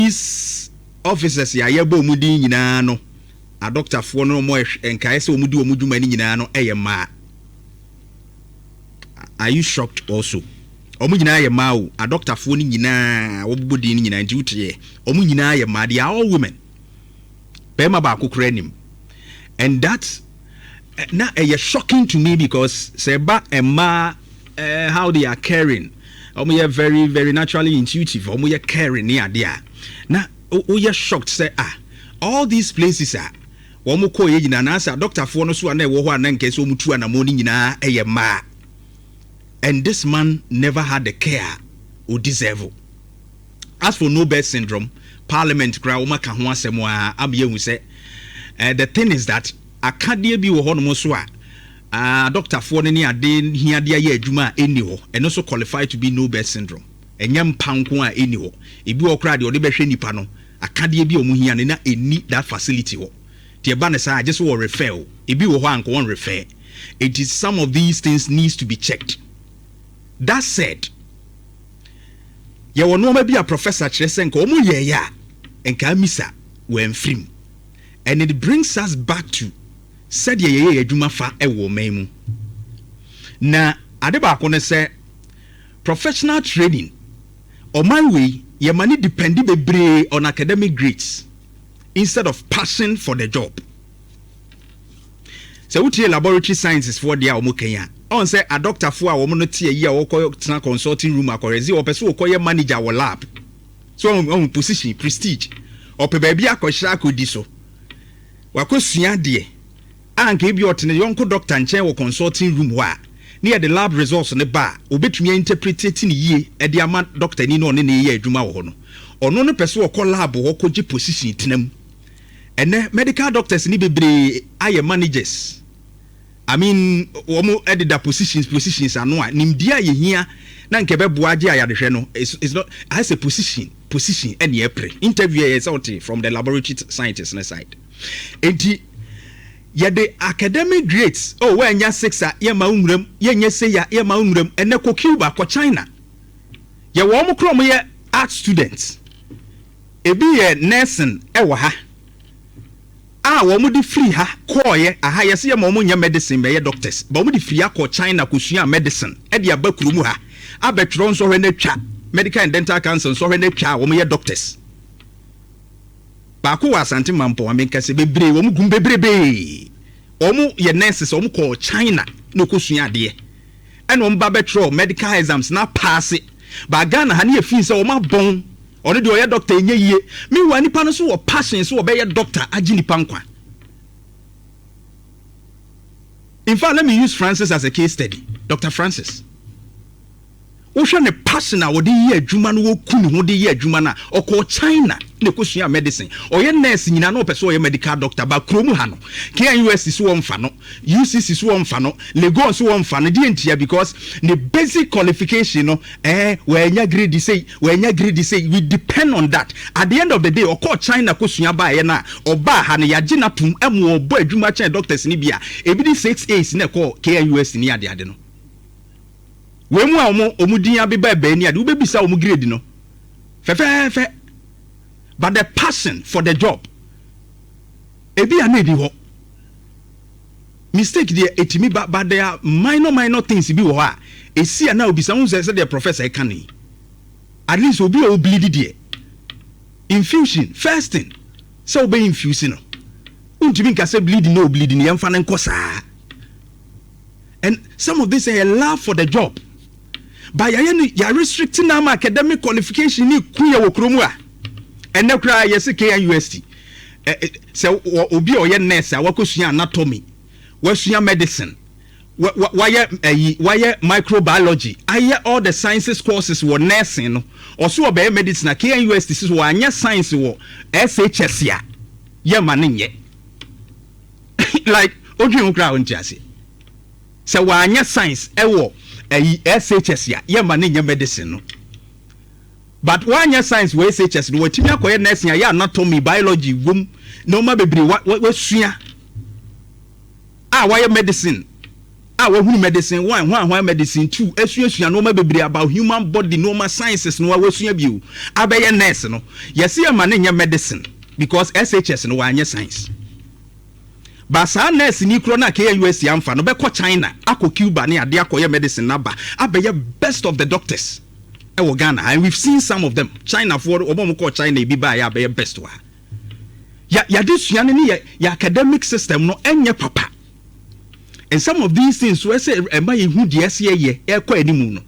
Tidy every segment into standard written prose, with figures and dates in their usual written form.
these officers ya yebo mudi nyina no a doctor for no mo enkae se omudi omudwuma ni nyina no ma. Are you shocked also? Omu nyina ma o a doctor for ni nyina wobodi ni nyina ntiutie omu nyina ma, they are all women. Bema ba akokora nim. And that now shocking to me because seba emma how they are caring. Omu very very naturally intuitive. Omu caring ni adia. Now we shocked say all these places are omu ko ye nyina na say doctor for no so na wo ho anan kese omu tu anamoni nyina ma. And this man never had the care or deserve. As for no birth syndrome, Parliament kra oma ka ho asemo a abiye hu say the thing is that akade bi wo ho no so doctor for ni ade hia de ya adwuma eni ho and also qualified to be no birth syndrome. Enyam panko a eni ho. Ebi wo kra de ode behwe nipa no akade bi omu hia na eni that facility ho. Tie ba ne say just wo refer o. Ebi wo ho anko won refer. It is some of these things needs to be checked. That said, ye wo no ma bi a professor kyerese nka omu ye ya enka misa we mfrim. And it brings us back to said ye adwuma fa ewo man mu. Na ade ba ko ne say professional training o man we ye mani dependi bebre on academic grades instead of passion for the job. So we laboratory sciences for dia omo kenya. On say a doctor for a woman no tie ye wo consulting room akorezi o person wo ye manager wo lab. So on position prestige o pe ba bia akohira akodi so. Wakosua de anka bi otene yonko doctor nchen wo consulting room wa near the lab results ne ba obetumi interpret ni yie e de ama doctor ni no ne ye adwuma wo ho no ono no person wo lab wo koji position tenam ene medical doctors ni bebre aye managers. I mean womo edit the positions anu a nimdia ye hia na nke beboa age ayadehwe no it's not as a position and ye pre interview is out from the laboratory scientists na side. Enti ye the academic grades we nya 6 a ye ma unwuram ye nya se ya ye ma unwuram ene ko Cuba ko China ye wo mo krom ye art students ebi ye nursing wo ha wo mo di free ha ko ye aha ye se ye mo nya medicine be ye doctors ba mo di free ko China ko sua medicine e de abakuru mu ha abetro nso hwe na twa medical and dental council nso hwe na twa wo mo ye doctors ba ko wa asante mampo wa menkase bebre wo mo gum bebrebe wo mo ye nurses wo mo ko China no ko sua de and wo mba betro medical exams na pass ba Ghana ha ne ye fin se wo ma bon ono de oye doctor enye yie mi wa nipa no so wo passion so wo be ye doctor agi nipa nkwa. In fact, let me use Francis as a case study. Dr. Francis wo hwe ne passion a wo de ye adwuma no wo kunu ho de ye adwuma na okọ China ne ko sua medicine oye nurse nyina no person oye medical doctor ba kromu ha no KNUS so wo mfa no UCC so wo mfa no Lagos so wo mfa no de entia because the basic qualification no we nya grade say we depend on that. At the end of the day okọ China ko sua ba ye na oba ha ne ya gina tum emu obo adwuma chen doctors ni bia ebi di 6 na ko KNUS ni ade no we mu a omudin abeba ba ni ade wo bebisa omu grade no fe but the passion for the job ebi anedi ho mistake there etimi but there are minor things bi wo ha esi na obisa won say the professor e kan at least obi o bleed there infusion fasting so be infusing no untimi nka say bleed no bleed ni emfa ne nkosa. And some of this a love for the job by ya restricting na academic qualification ni kuya wo kromu a ene kra yes KNUST so obi o ye nurse a wakosua anatomy wasua medicine why microbiology aye all the sciences courses were nursing no also obey medicine KNUST is wo anya science wo SHS ya ye maninye like odwin kra ontiase so wo anya science ewo SHS ya ye maninye medicine no. But one year science we SHS no watimi akoye nursing ya anatomy biology wom no ma bebre we sua why medicine wahunu medicine 1 why medicine 2 esua no ma bebre about human body no ma sciences no wasua bio abeye nurse no yesi ama ne nya medicine because SHS no wanye science ba sa nurse ni kro na ka US amfa no be ko China akọ Cuba ne ade akọ medicine na ba abeye best of the doctors e Ghana and we've seen some of them China for obom ko China bi ba ya abeye best wa ya desua ne ya academic system no enye papa. And some of these things we say am I who the SCA e kwa animu no.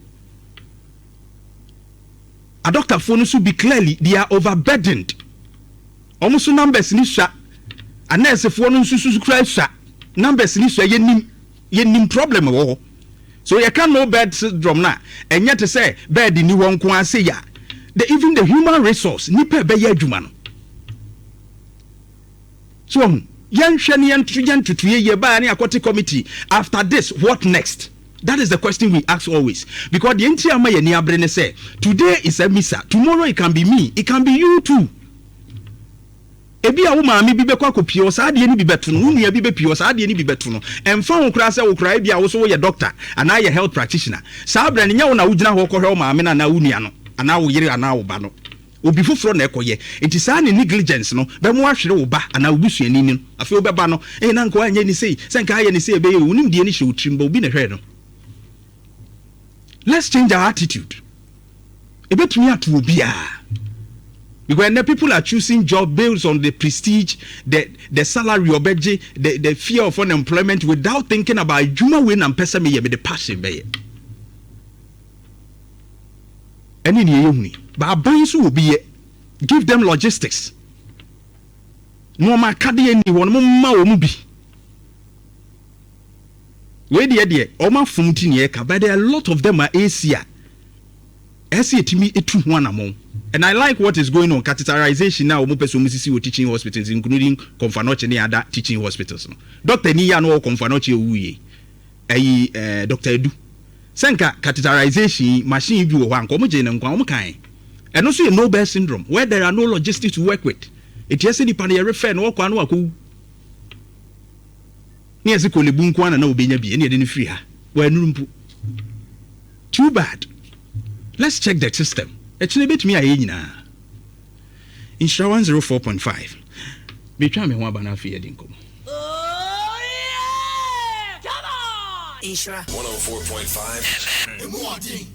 A doctor phone should be clearly they are overburdened. Almost numbers ni sha. A nurse phone susu kra sha. Numbers ni sha yenim problem wo. So you can no bed syndrome na. And yet to say bed ni won ko say ya. Even the human resource ni pe be ya adwuma no. So committee. After this, what next? That is the question we ask always. Because the entire say today is a missa, tomorrow it can be me, it can be you too. Ebi a woman mi bibe kwa kopio sa de ni bibeto no unu ya bibe pio sa de ni bibeto no emfa wo kra se wo kra bia wo so wo ye doctor ana ye health practitioner sa bra ne nya wo na wo gina ho kohwe wo maame na unu ya no ana wo yire ana wo ba no obi foforo na ekoye enti sa ne negligence no be mo ahwere wo ba ana obusuani ni afi wo be ba no na nko anya ni sei se nka aya ni sei be ye wonim de ni hwe otrimba obi na hwe no. Let's change our attitude. Ebetumi atu obi a because when the people are choosing job based on the prestige, the salary obeje, the fear of unemployment without thinking about juma win and person me be the passion be. Any ni but abansu will be give them logistics. No ma kade any one ma wo mu bi. We dey oma funti ne ka but there are a lot of them are Asia. Asia timi etu ho anamon. And I like what is going on catheterization now omo person musisi teaching hospitals including Komfanoche ne other teaching hospitals no. Dr. Nhyira no Komfanoche owuye. Dr. Edu. Senka catheterization machine bi wo ho anko mo je ne nkwa mo kan. And also a Nobel syndrome where there are no logistics to work with. It yes ni pan refer no kwa no akwu. Ni ese ko lebu nkwa na obenya bi ene de ne free ha. Wa nurumpu. Too bad. Let's check the system. Actually bet me aye nyina. Nhyira 104.5. Me twa me ho aba na afie de nkom. Oh yeah! Come on! Nhyira 104.5.